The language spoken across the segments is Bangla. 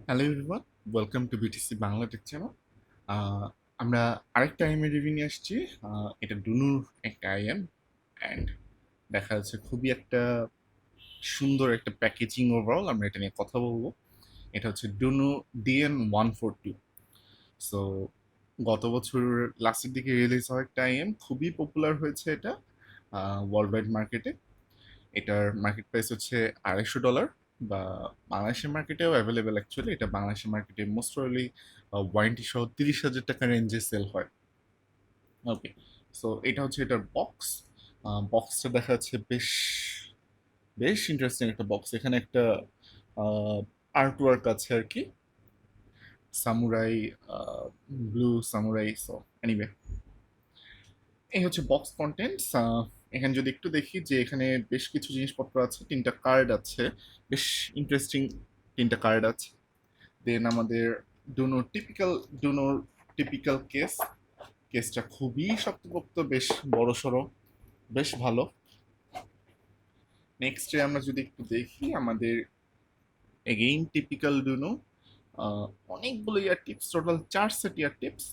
Hello everyone, welcome to BTC Bangla take channel. আমরা আরেকটা আইএম রিভিউ নিয়ে আসছি। এটা ডুনুর একটা আইএম অ্যান্ড দেখা যাচ্ছে খুবই একটা সুন্দর একটা প্যাকেজিং ওভারঅল। আমরা এটা নিয়ে কথা বলবো। এটা হচ্ছে ডুনু DN142। সো গত বছর লাস্টের দিকে রিলিজ হওয়া একটা আইএম, খুবই পপুলার হয়েছে এটা ওয়ার্ল্ড ওয়াইড মার্কেটে। এটার মার্কেট প্রাইস হচ্ছে $250, বা বাংলাদেশের মার্কেটেও অ্যাভেলেবেল। অ্যাকচুয়ালি এটা বাংলাদেশের মার্কেটে মোস্ট প্রবাবলি ওয়ারেন্টি সহ 30,000 টাকা রেঞ্জে সেল হয়। ওকে, সো এটা হচ্ছে এটার বক্স। বক্সটা দেখা যাচ্ছে বেশ বেশ ইন্টারেস্টিং একটা বক্স। এখানে একটা আর্ট ওয়ার্ক আছে আর কি, samurai, blue samurai. So anyway, এই হচ্ছে বক্স কন্টেন্টস। এখানে যদি একটু দেখি যে এখানে বেশ কিছু জিনিসপত্র আছে, তিনটা কার্ড আছে, বেশ ইন্টারেস্টিং তিনটা কার্ড আছে। দেন আমাদের ডুনোর টিপিক্যাল ডুনোর টিপিক্যাল কেসটা খুবই শক্তপোক্ত, বেশ বড় সড়ো, বেশ ভালো। নেক্সটে আমরা যদি একটু দেখি আমাদের এগেইন টিপিক্যাল ডুনো, অনেকগুলো ইয়ার টিপস, টোটাল 4 সেট ইয়ার টিপস।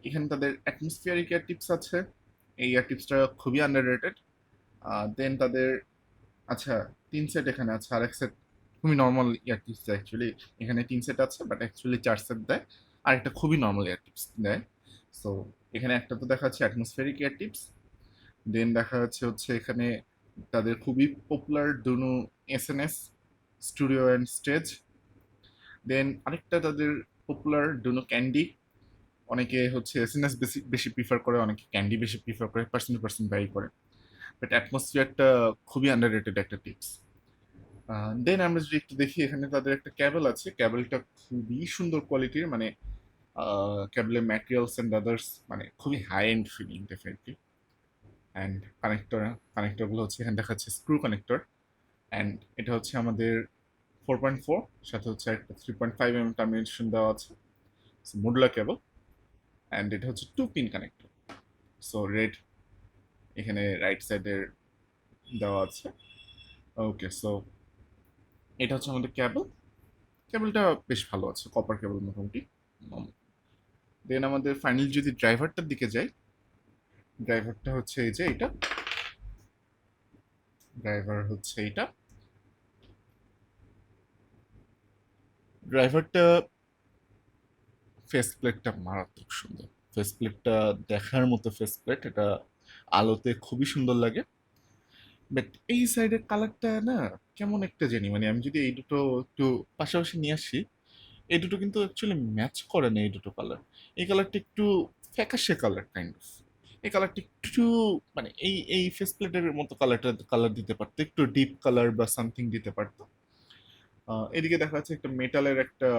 এখানে তাদের অ্যাটমসফিয়ারিক ইয়ার টিপস আছে। এই ইয়ার টিপসটা খুবই আন্ডাররেটেড। দেন তাদের, আচ্ছা, 3 সেট এখানে আছে, আর এক সেট খুবই নর্মাল ইয়ার টিপস দেয় অ্যাকচুয়ালি। এখানে 3 সেট আছে, বাট অ্যাকচুয়ালি 4 সেট দেয়। আর একটা খুবই নর্মাল ইয়ার টিপস দেয়। সো এখানে একটা তো দেখা যাচ্ছে অ্যাটমসফেরিক ইয়ার টিপস। দেন দেখা যাচ্ছে হচ্ছে এখানে তাদের খুবই popular Dunu SNS studio and stage. Then আরেকটা তাদের পপুলার ডুনু ক্যান্ডি। অনেকে হচ্ছে SNS বেশি বেশি প্রিফার করে, অনেকে ক্যান্ডি বেশি প্রিফার করে, পার্সন টু পার্সন ভ্যারি করে। বাট অ্যাটমসফিয়ারটা খুবই আন্ডাররেটেড একটা টিপস। দেন আমরা যদি একটু দেখি, এখানে তাদের একটা ক্যাবেল আছে। ক্যাবেলটা খুবই সুন্দর কোয়ালিটির, মানে ক্যাবেলের ম্যাটেরিয়ালস অ্যান্ড আদার্স মানে খুবই high end feeling definitely. And কানেক্টরগুলো হচ্ছে এখানে দেখা যাচ্ছে স্ক্রু কানেক্টর। অ্যান্ড এটা হচ্ছে আমাদের 4.4, সাথে হচ্ছে একটা 3.5 টার্মিনেশন দেওয়া আছে, মডুলার কেবল। অ্যান্ড এটা হচ্ছে 2 পিন কানেক্টর। সো রেড এখানে রাইট সাইডের দেওয়া আছে। ওকে, সো এটা হচ্ছে আমাদের কেবল। কেবলটা বেশ ভালো আছে, কপার কেবল মোটামুটি। দেন আমাদের ফাইনাল যদি ড্রাইভারটার দিকে যাই, ড্রাইভারটা হচ্ছে এই যে এটা, ড্রাইভার হচ্ছে এটা। ড্রাইভারটা ফেস প্লেটটা মারাত্মক সুন্দর। ফেস প্লেটটা দেখার মতো ফেস প্লেট, এটা আলোতে খুবই সুন্দর লাগে। বাট এই সাইডের কালারটা না কেমন একটা জানি, মানে আমি যদি এই দুটো একটু পাশাপাশি নিয়ে আসি, এই দুটো কিন্তু অ্যাকচুয়ালি ম্যাচ করে না। এই দুটো কালার, এই কালারটা একটু ফ্যাকাশে কালার কাইন্ড অফ। এই কালারটা একটু মানে এই এই ফেস প্লেটের মতো কালার দিতে পারতো, একটু ডিপ কালার বা সামথিং দিতে পারতো। এদিকে দেখা যাচ্ছে একটা মেটালের একটা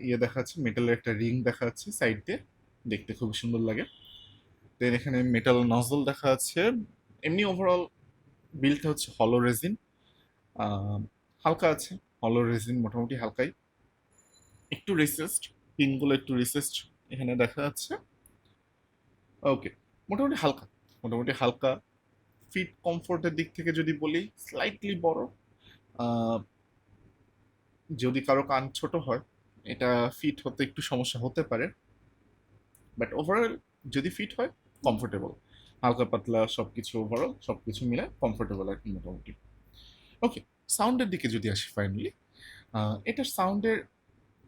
ইয়ে দেখা যাচ্ছে, মেটালের একটা রিং দেখা যাচ্ছে সাইড দিয়ে, দেখতে খুব সুন্দর লাগে। দেন এখানে মেটাল নজল দেখা যাচ্ছে। এমনি ওভারঅল বিলটা হচ্ছে হলো রেজিন, হালকা আছে। হলো রেজিন মোটামুটি হালকাই, একটু রিসেস্ট, পিনগুলো একটু রিসেস্ট এখানে দেখা যাচ্ছে। ওকে, মোটামুটি হালকা, মোটামুটি হালকা। ফিট কমফোর্টের দিক থেকে যদি বলি, স্লাইটলি বড়। আহ, যদি কারো কান ছোট হয়, এটা ফিট হতে একটু সমস্যা হতে পারে। বাট ওভারঅল যদি ফিট হয়, কমফোর্টেবল। হালকা পাতলা সবকিছু, ওভারঅল সবকিছু মিলে কমফোর্টেবল আর কি মোটামুটি। ওকে, সাউন্ডের দিকে যদি আসি ফাইনালি, এটার সাউন্ডের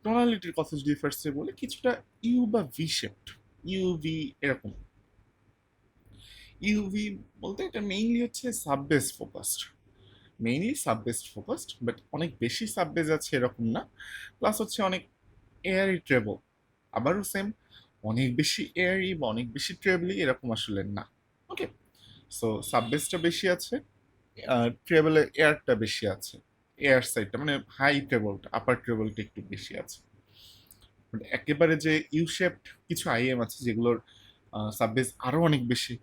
টোনালিটির কথা যদি ফার্স্টে বলি, কিছুটা ইউ বা ভি শেপড, ইউভি এরকম। ইউভি বলতে এটা মেইনলি হচ্ছে subbase focused, mainly subbase focused, but অনেক বেশি সাববেস আছে এরকম না। প্লাস হচ্ছে অনেক এয়ারি ট্রেবল, আবারও সেম, অনেক বেশি এয়ারি বা অনেক বেশি ট্রেবলি এরকম আসলে না। ওকে, সো সাববেসটা বেশি আছে, ট্রেবলে এয়ারটা বেশি আছে। এয়ার সাইডটা মানে হাই ট্রেবলটা, আপার ট্রেবলটা একটু বেশি আছে। But একেবারে যে ইউ শেপড কিছু আইএম আছে যেগুলোর সাববেস আরো অনেক বেশি,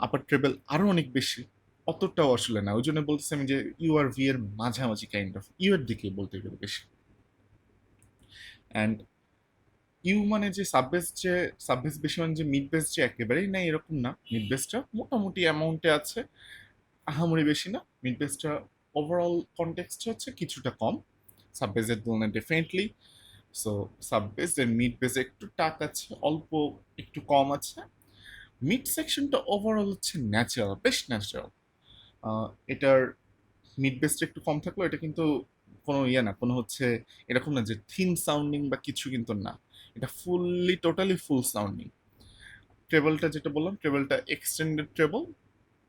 আপার ট্রেবল আরো অনেক বেশি, অতটাও আসলে না। ওই জন্য বলতেছি আমি যে ইউ আর ভি এর মাঝামাঝি কাইন্ড অফ, ইউ এর দিকে বলতে গেলে বেশি। অ্যান্ড ইউ মানে যে সাববেস, যে সাববেস বেশি মানে যে মিড বেস যে একেবারেই নাই এরকম না। মিড বেসটা মোটামুটি অ্যামাউন্টে আছে, আহামরি বেশি না। মিড বেসটা ওভারঅল কনটেক্সট হচ্ছে কিছুটা কম, সাব বেজের তুলনায় ডেফিনেটলি। সো সাব বেস এর মিড বেজে একটু টাক আছে, অল্প একটু কম আছে। মিড সেকশনটা ওভারঅল হচ্ছে ন্যাচারাল, বেশ ন্যাচারাল। এটার মিড বেসটা একটু কম থাকলো, এটা কিন্তু কোনো ইয়ে না, কোনো হচ্ছে এরকম না যে থিন সাউন্ডিং বা কিছু কিন্তু না, এটা ফুললি টোটালি ফুল সাউন্ডিং। ট্রেবলটা যেটা বললাম, ট্রেবলটা এক্সটেন্ডেড ট্রেবল,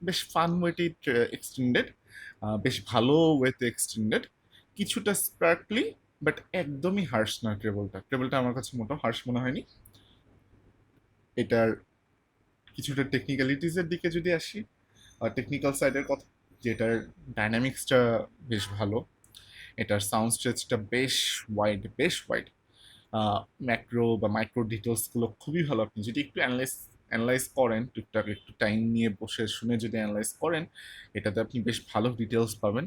বেশ ফান ওয়েতে এক্সটেন্ডেড, বেশ ভালো ওয়েতে এক্সটেন্ডেড, কিছুটা স্পার্কলি, বাট একদমই হার্শ না। ট্রেবলটা ট্রেবলটা আমার কাছে মোটেও হার্শ মনে হয়নি। এটার কিছুটা টেকনিক্যালিটিসের দিকে যদি আসি, টেকনিক্যাল সাইডের কথা, যেটার ডাইনামিক্সটা বেশ ভালো, এটার সাউন্ড স্ট্রেচটা বেশ ওয়াইড, বেশ ওয়াইড। ম্যাক্রো বা মাইক্রো ডিটেলসগুলো খুবই ভালো। আপনি যদি একটু অ্যানালাইজ করেন, টুকটাক একটু টাইম নিয়ে বসে শুনে যদি অ্যানালাইজ করেন, এটাতে আপনি বেশ ভালো ডিটেলস পাবেন।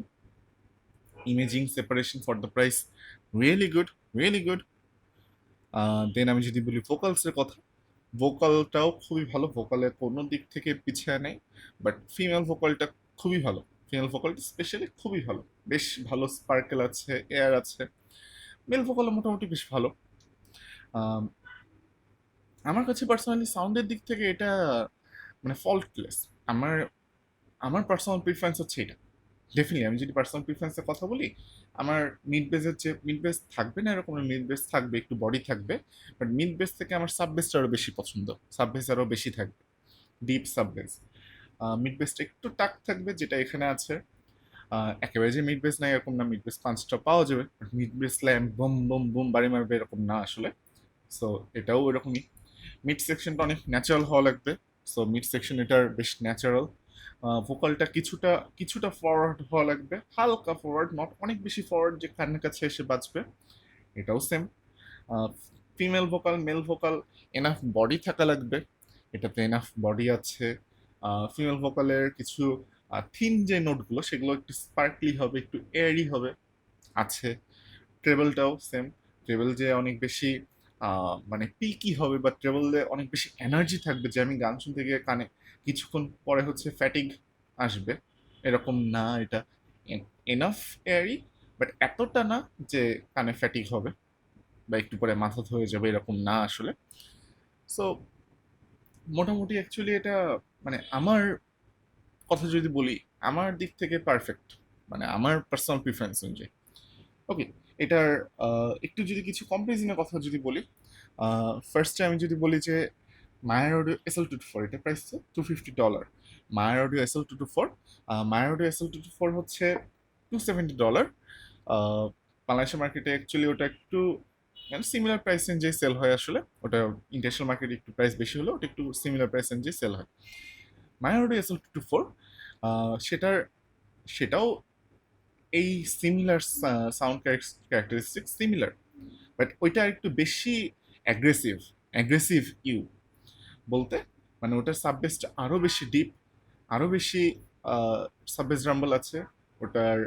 Imaging separation for the price, really good, really good. Then আমি যদি বলি ভোকালসের কথা, ভোকালটাও খুবই ভালো, ভোকালের কোনো দিক থেকে পিছিয়ে নেই, বাট ফিমেল ভোকালটা খুবই ভালো, ফিমেল ভোকালটা স্পেশালি খুবই ভালো, বেশ ভালো স্পার্কেল আছে, এয়ার আছে। মেল ভোকালও মোটামুটি বেশ ভালো। আম, আমার কাছে পার্সোনালি সাউন্ডের দিক থেকে এটা মানে ফল্টলেস। আমার আমার পার্সোনাল প্রিফারেন্স হচ্ছে এটা। ডেফিনেটলি আমি যদি পার্সোনাল প্রিফারেন্সের কথা বলি, আমার মিড বেসের যে মিড বেস থাকবে না এরকম, মিড বেস থাকবে, একটু বডি থাকবে, বাট মিড বেস থেকে আমার সাব বেসটা আরও বেশি পছন্দ, সাব বেস আরও বেশি থাকবে, ডিপ সাব বেস। মিড বেসটা একটু টাক থাকবে, যেটা এখানে আছে। একেবারে যে মিড বেস নাই এরকম না, মিড বেস পাঁচটা পাওয়া যাবে, but mid base slam boom boom boom বাড়ি মারবে এরকম না আসলে। সো এটাও এরকমই। মিড সেকশনটা অনেক ন্যাচারাল হওয়া লাগবে। সো মিড সেকশন এটার বেশ ন্যাচারাল। ভোকালটা কিছুটা কিছুটা ফরওয়ার্ড হওয়া লাগবে, হালকা ফরওয়ার্ড, নট অনেক বেশি ফরওয়ার্ড যে কানের কাছে এসে বাজবে। এটাও same. Female vocal, male vocal, enough body থাকা লাগবে, এটাতে এনাফ বডি আছে। ফিমেল ভোকালের কিছু থিন যে নোটগুলো সেগুলো একটু স্পার্কলি হবে, একটু এয়ারি হবে, আছে। ট্রেবলটাও সেম, ট্রেবল যে অনেক বেশি মানে পিকি হবে বা ট্রেবলে অনেক বেশি এনার্জি থাকবে যে আমি গান শুনতে গিয়ে কানে কিছুক্ষণ পরে হচ্ছে ফ্যাটিগ আসবে, এরকম না। এটা এনাফ এয়ারি, বাট এতটা না যে কানে ফ্যাটিগ হবে বা একটু পরে মাথা ধরে যাবে, এরকম না আসলে। সো মোটামুটি অ্যাকচুয়ালি এটা মানে আমার কথা যদি বলি, আমার দিক থেকে পারফেক্ট, মানে আমার পার্সোনাল প্রিফারেন্স অনুযায়ী। ওকে, এটার একটু যদি কিছু কম্পারিজনের কথা যদি বলি, ফার্স্টে আমি যদি বলি যে মায়ার অডিও SL224, এটা প্রাইস $250। মায়ার অডিও SL224, মায়ার অডিও SL224 হচ্ছে $270। বাংলাদেশের মার্কেটে অ্যাকচুয়ালি ওটা একটু সিমিলার প্রাইস রেঞ্জে সেল হয় আসলে, ওটা ইন্টারন্যাশনাল মার্কেটে একটু প্রাইস বেশি হলো, ওটা একটু সিমিলার প্রাইস রেঞ্জে সেল হয়। মায়ার অডিও SL224, সেটার সেটাও এই similar sound characteristic similar, but ওইটা একটু বেশি অ্যাগ্রেসিভ, অ্যাগ্রেসিভ ইউ বলতে মানে ওটার সাববেসটা আরো বেশি ডিপ, আরো বেশি সাববেস রাম্বল আছে। ওটার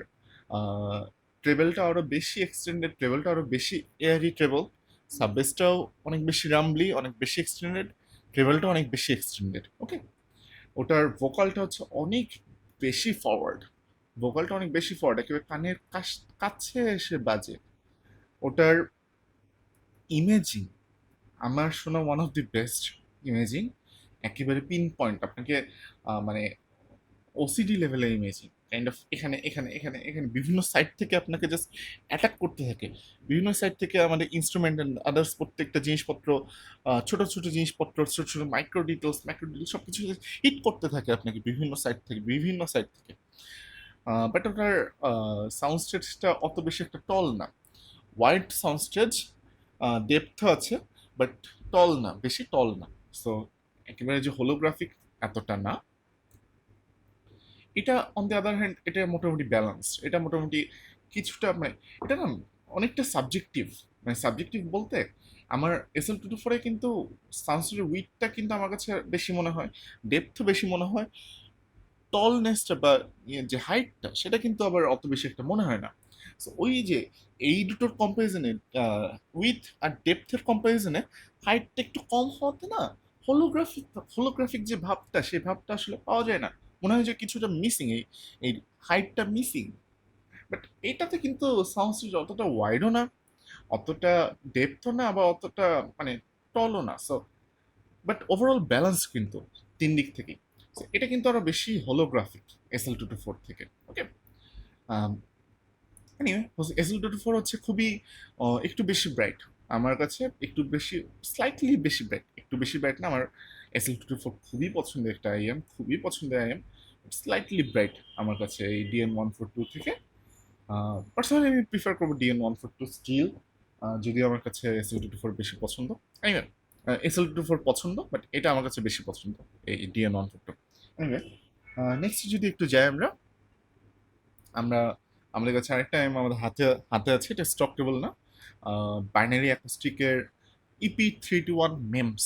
ট্রেবেলটা আরো বেশি এক্সটেন্ডেড, ট্রেবেলটা আরো বেশি এয়ারি ট্রেবল, সাববেসটাও অনেক বেশি রাম্বলি, অনেক বেশি এক্সটেন্ডেড, ট্রেবেলটা অনেক বেশি এক্সটেন্ডেড। ওকে, ওটার ভোকালটা হচ্ছে অনেক বেশি ফরওয়ার্ড, ভোকালটা অনেক বেশি ফরওয়ার্ড, একেবারে কানের কাছে এসে বাজে। ওটার ইমেজিং আমার শোনা one of the best imaging, একেবারে পিন পয়েন্ট আপনাকে মানে ওসিডি লেভেলের ইমেজিং, কাইন্ড অফ এখানে এখানে এখানে এখানে বিভিন্ন সাইড থেকে আপনাকে জাস্ট অ্যাটাক করতে থাকে, বিভিন্ন সাইড থেকে আমাদের ইনস্ট্রুমেন্ট অ্যান্ড আদার্স প্রত্যেকটা জিনিসপত্র, ছোট ছোট জিনিসপত্র, ছোট ছোট মাইক্রো ডিটেলস সব কিছু হিট করতে থাকে আপনাকে বিভিন্ন সাইড থেকে, বিভিন্ন সাইড থেকে। বাট ওটার সাউন্ড স্টেজটা অত বেশি একটা টল না, ওয়াইড সাউন্ড স্টেজ, ডেপথ আছে, বাট টল না, বেশি টল না। সো একেবারে যে হোলোগ্রাফিক এতটা না। এটা অন দ্য আদার হ্যান্ড এটা মোটামুটি ব্যালেন্স, এটা মোটামুটি কিছুটা মানে এটা না অনেকটা সাবজেক্টিভ, মানে সাবজেক্টিভ বলতে আমার SL224 কিন্তু সাউন্ডের উইথটা কিন্তু আমার কাছে বেশি মনে হয়, ডেপথও বেশি মনে হয়, টলনেসটা বা যে হাইটটা সেটা কিন্তু আবার অত বেশি একটা মনে হয় না। সো ওই যে এই দুটোর কম্পারিজনে, উইথ আর ডেপথের কম্পারিজনে হাইটটা একটু কম হওয়াতে না, হোলোগ্রাফিক হোলোগ্রাফিক যে ভাবটা সেই ভাবটা আসলে পাওয়া যায় না, মনে হয় যে কিছুটা মিসিং, এই এই হাইটটা মিসিং। বাট এটাতে কিন্তু সাউন্ড স্টেজ অতটা ওয়াইডও না, অতটা ডেপথও না, আবার অতটা মানে টলও না। সো বাট ওভারঅল ব্যালেন্স কিন্তু তিন দিক থেকেই। So, এটা কিন্তু আরো বেশি হোলোগ্রাফিক SL224 থেকে। ওকে, এনিওয়ে SL224 হচ্ছে খুবই একটু বেশি ব্রাইট আমার কাছে, একটু বেশি, স্লাইটলি বেশি ব্রাইট, একটু বেশি ব্রাইট না। আমার SL224 খুবই পছন্দের একটা আইএম, খুবই পছন্দের আইএম, স্লাইটলি ব্রাইট আমার কাছে এই DN142 থেকে। পার্সোনালি আমি প্রিফার করবো DN142 স্টিল, যদিও আমার কাছে SL224 বেশি পছন্দ। এনিওয়ে SL224 পছন্দ, বাট এটা আমার কাছে বেশি পছন্দ এই DN142। এনিওয়ে নেক্সট যদি একটু যাই আমরা আমরা আমাদের কাছে আরেকটা আইএম আমাদের হাতে হাতে আছে, এটা স্টক টেবল না, বাইনারি অ্যাকোস্টিকের EP321 মেমস।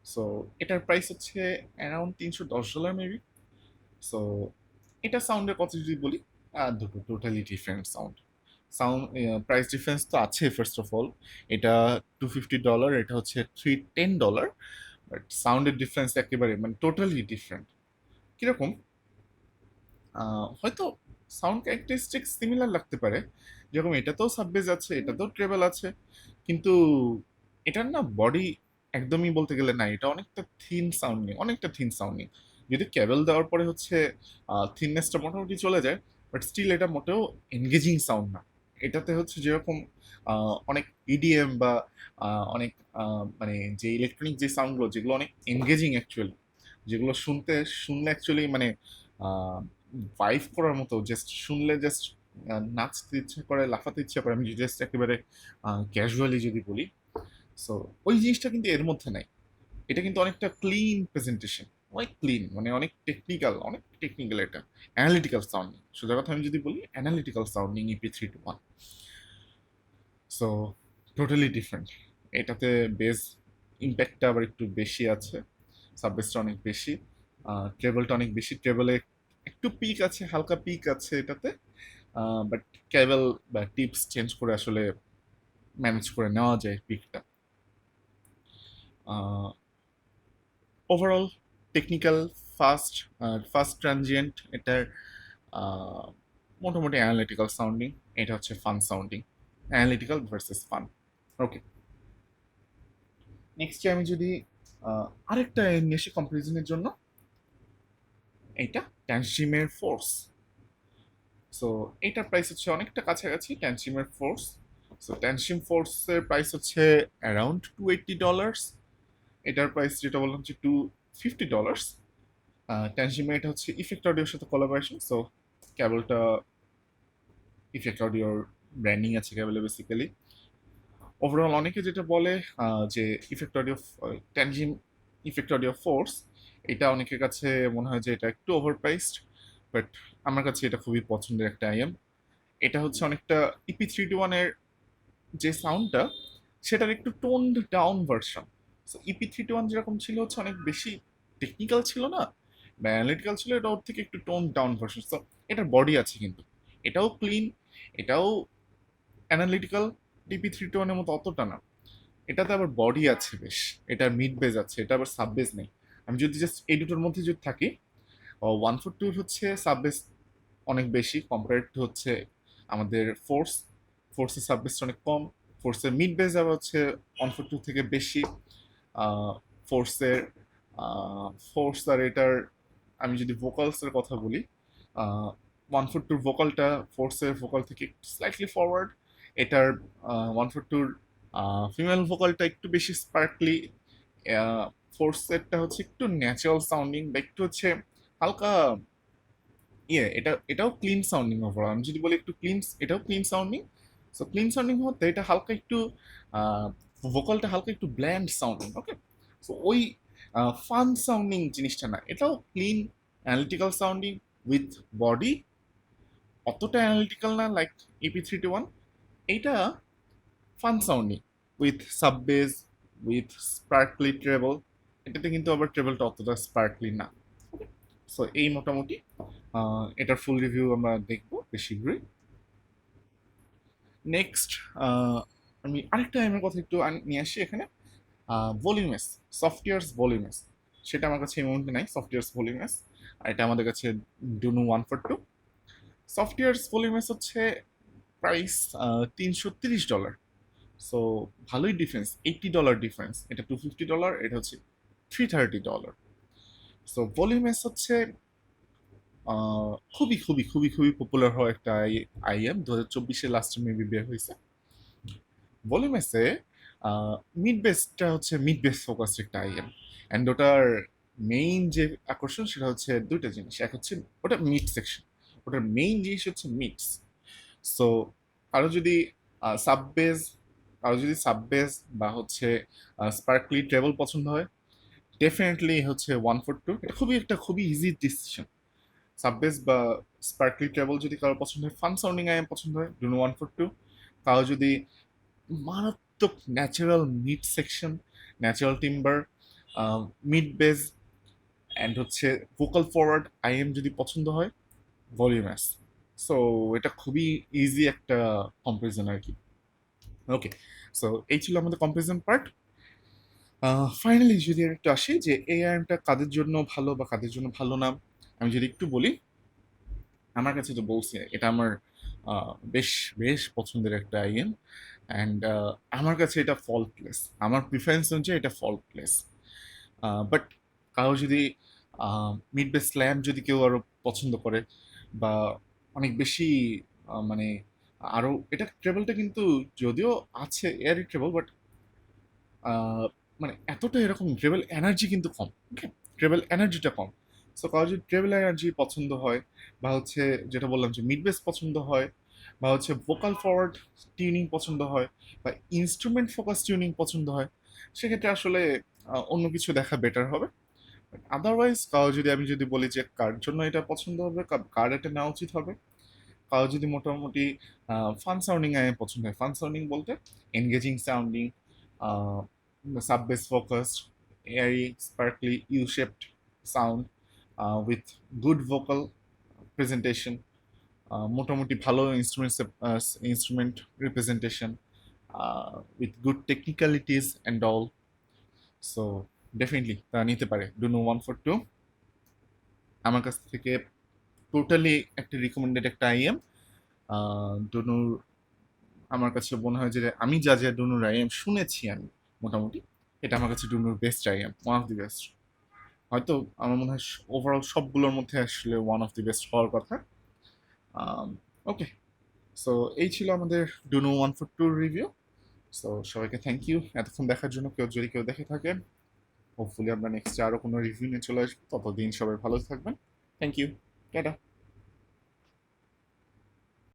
সো এটার প্রাইস হচ্ছে অ্যারাউন্ড $310 মেবি। সো এটা সাউন্ডের কথা যদি বলি, দুটো totally different sound. Sound price difference তো আছে ফার্স্ট অফ অল, এটা $250, এটা হচ্ছে $310, বাট সাউন্ডের ডিফারেন্স একেবারে মানে টোটালি ডিফারেন্ট। কিরকম, হয়তো সাউন্ড ক্যারেক্টারিস্টিক সিমিলার লাগতে পারে, যেরকম এটাতেও সাববেজ আছে, এটাতেও ট্রেবল আছে, কিন্তু এটার না বডি একদমই বলতে গেলে না, এটা অনেকটা থিন সাউন্ডিং, অনেকটা থিন সাউন্ডিং। যদি ক্যাবেল দেওয়ার পরে হচ্ছে থিননেসটা মোটামুটি চলে যায়, বাট স্টিল এটা মোটেও এনগেজিং সাউন্ড না। এটাতে হচ্ছে যেরকম অনেক ইডিএম বা অনেক মানে যে ইলেকট্রনিক যে সাউন্ডগুলো যেগুলো অনেক এনগেজিং অ্যাকচুয়ালি, যেগুলো শুনলে অ্যাকচুয়ালি মানে ভাইভ করার মতো, জাস্ট শুনলে জাস্ট নাচতে ইচ্ছা করে, লাফাতে ইচ্ছা করে, আমি জাস্ট একেবারে ক্যাজুয়ালি যদি বলি। সো ওই জিনিসটা কিন্তু এর মধ্যে নাই। এটা কিন্তু অনেকটা ক্লিন প্রেজেন্টেশন, অনেক ক্লিন, মানে অনেক টেকনিক্যাল, এটা অ্যানালিটিক্যাল সাউন্ডিং। সোজা কথা আমি যদি বলি analytical sounding EP321। So totally different. এটাতে বেস ইম্প্যাক্টটা আবার একটু বেশি আছে, সাববেসটা অনেক বেশি, ট্রেবলটা অনেক বেশি, ট্রেবলে একটু পিক আছে, হালকা পিক আছে এটাতে, বাট কেবল বা টিপস চেঞ্জ করে আসলে ম্যানেজ করে নেওয়া যায় পিকটা। Overall technical, fast, fast transient এটার, আহ, মোটামুটি অ্যানালিটিক্যাল সাউন্ডিং। এটা হচ্ছে fun sounding, analytical versus fun. Okay, next আমি যদি আরেকটা নিয়ে আসি কম্পারিজনের জন্য, এটা ট্যানজিমের ফোর্স। সো এটার প্রাইস হচ্ছে অনেকটা কাছাকাছি ট্যানজিমের ফোর্স। সো ট্যানজিম ফোর্সের প্রাইস হচ্ছে অ্যারাউন্ড $280, এটার প্রাইস যেটা বললাম হচ্ছে $250। ট্যানজিমের এটা হচ্ছে ইফেক্ট অডিওর সাথে কোলাবোরেশন। সো কেবলটা ইফেক্ট অডিওর ব্র্যান্ডিং আছে কেবলে বেসিক্যালি। ওভারঅল অনেকে যেটা বলে যে Effect Audio, Tanchjim Effect Audio Force, এটা অনেকের কাছে মনে হয় যে এটা একটু ওভার প্রাইসড, বাট আমার কাছে এটা খুবই পছন্দের একটা আইএম। এটা হচ্ছে অনেকটা EP321-এর যে সাউন্ডটা, সেটার একটু toned down version. So EP321 যেরকম ছিল হচ্ছে অনেক বেশি টেকনিক্যাল ছিল না বা অ্যানালিটিক্যাল ছিল, এটা ওর থেকে একটু টোন ডাউন ভার্সন। সো এটার বডি আছে কিন্তু, এটাও ক্লিন, এটাও অ্যানালিটিক্যাল, EP321-এর মতো অতটা না। এটাতে আবার বডি আছে বেশ, এটার মিড বেজ আছে, এটা আবার সাব বেজ নেই। আমি যদি জাস্ট এই দুটোর মধ্যে যদি থাকি, 142 হচ্ছে সাব বেস অনেক বেশি কম্পারেড টু হচ্ছে আমাদের ফোর্সের সাব বেসটা অনেক কম, ফোর্সের মিড বেস আবার হচ্ছে 142 থেকে বেশি। ফোর্সের ফোর্স আর এটার, আমি যদি ভোকালসের কথা বলি, 142 ভোকালটা ফোর্সের ভোকাল থেকে একটু স্লাইটলি ফরওয়ার্ড, এটার 142 ফিমেল ভোকালটা একটু বেশি স্পার্কলি, ফোর্সেরটা হচ্ছে একটু ন্যাচারাল সাউন্ডিং বা একটু হচ্ছে হালকা এটাও ক্লিন সাউন্ডিং ওভারঅল। আমি যদি বলি একটু ক্লিন, এটাও clean sounding. So clean sounding হতে এটা হালকা একটু ভোকালটা হালকা একটু ব্ল্যান্ড সাউন্ডিং। ওকে, সো ওই ফান সাউন্ডিং জিনিসটা না, এটাও clean analytical sounding with body, অতটা অ্যানালিটিক্যাল না লাইক EP321। এইটা fun sounding with sub bass, with sparkly treble. এটাতে কিন্তু আবার ট্রেবলটা অতটা স্পার্কলি না। সো এই মোটামুটি এটার ফুল রিভিউ আমরা দেখবো বেশ শীঘ্রই। নেক্সট আমি আরেকটা এমএর কথা একটু নিয়ে আসি এখানে, ভলিউমেস, সফটওয়্যার্স ভলিউমেস। সেটা আমার কাছে এই মুহূর্তে নাই, সফটওয়্যার্স ভলিউমেস, আর এটা আমাদের কাছে ডুনু 142। সফটওয়্যারস ভলিউমস হচ্ছে প্রাইস $330। সো ভালোই ডিফারেন্স, $80 ডিফারেন্স। এটা $250, এটা হচ্ছে $330। সো ভলিউমস হচ্ছে খুবই খুবই খুবই খুবই পপুলার হওয়া একটা আইএম, 2024 লাস্টে মেবি বের হয়েছে। ভলিউমসে মিড বেসটা হচ্ছে মিড বেস ফোকাসড একটা আইএম, অ্যান্ড ওটার মেইন যে আকর্ষণ সেটা হচ্ছে দুইটা জিনিস। এক হচ্ছে ওটা মিড সেকশন, ওটার মেইন জিনিস হচ্ছে মিডস। সো কারো যদি সাববেস কারো যদি সাববেস বা হচ্ছে স্পার্কলি ট্রেবল পছন্দ হয়, ডেফিনেটলি হচ্ছে 142। এটা খুবই ইজি ডিসিশন। সাববেস বা স্পার্কলি ট্রেবল যদি কারো পছন্দ হয়, ফান সাউন্ডিং আইএম পছন্দ হয়, ডুনো 142। কারো যদি মারাত্মক natural mid section, natural timber, mid base and হচ্ছে ভোকাল ফরওয়ার্ড আইএম যদি পছন্দ হয়, ভলিউমাস। সো এটা খুবই ইজি একটা কম্পারিজন আর কি। ওকে, সো এই ছিল আমাদের কম্পারিজন পার্ট। ফাইনালি যদি একটু আসি যে এই আইএমটা কাদের জন্য ভালো বা কাদের জন্য ভালো না, আমি যদি একটু বলি, আমার কাছে তো বলছি এটা আমার বেশ বেশ পছন্দের একটা আইএম, অ্যান্ড আমার কাছে এটা ফল্টলেস। আমার প্রিফারেন্স অনুযায়ী এটা ফল্টলেস। বাট কারো যদি মিড বেস স্ল্যাম যদি কেউ আরো পছন্দ করে, বা অনেক বেশি মানে আরো, এটা ট্রেবলটা কিন্তু যদিও আছে এয়ারি ট্রেবল, বাট মানে এতটা এরকম ট্রেবল এনার্জি কিন্তু কম। ওকে, ট্রেবল এনার্জিটা কম। সো কারো যদি ট্রেবল এনার্জি পছন্দ হয়, বা হচ্ছে যেটা বললাম যে মিড বেস পছন্দ হয়, বা হচ্ছে ভোকাল ফরওয়ার্ড টিউনিং পছন্দ হয়, বা ইনস্ট্রুমেন্ট ফোকাস টিউনিং পছন্দ হয়, সেক্ষেত্রে আসলে অন্য কিছু দেখা বেটার হবে। আদারওয়াইজ কারো যদি আমি যদি বলি যে কার জন্য এটা পছন্দ হবে, কার এটা নেওয়া উচিত হবে, কারো যদি মোটামুটি ফান সাউন্ডিং পছন্দ হয়, ফান সাউন্ডিং বলতে engaging sounding, sub bass focused, airy sparkly U shaped sound with good vocal presentation, মোটামুটি ভালো instrument representation with good technicalities and all. So definitely তারা নিতে পারে ডুনো 142। আমার কাছ থেকে টোটালি একটা রিকমেন্ডেড একটা আইএম। ডুনুর আমার কাছে মনে হয় যে আমি যা যা ডুনুর আইএম শুনেছি আমি মোটামুটি, এটা আমার কাছে ডুনুর best IEM, one of the best. হয়তো আমার মনে হয় ওভারঅল সবগুলোর মধ্যে আসলে ওয়ান অফ দি বেস্ট হওয়ার কথা। ওকে, সো এই ছিল আমাদের ডুনো 142 রিভিউ। সো সবাইকে থ্যাংক ইউ এতক্ষণ দেখার জন্য। কেউ দেখে থাকেন, হোপফুলি আমরা নেক্সট আরো কোনো রিভিউ নিয়ে চলে আসবো। ততদিন সবাই ভালো থাকবেন। Thank you, tata.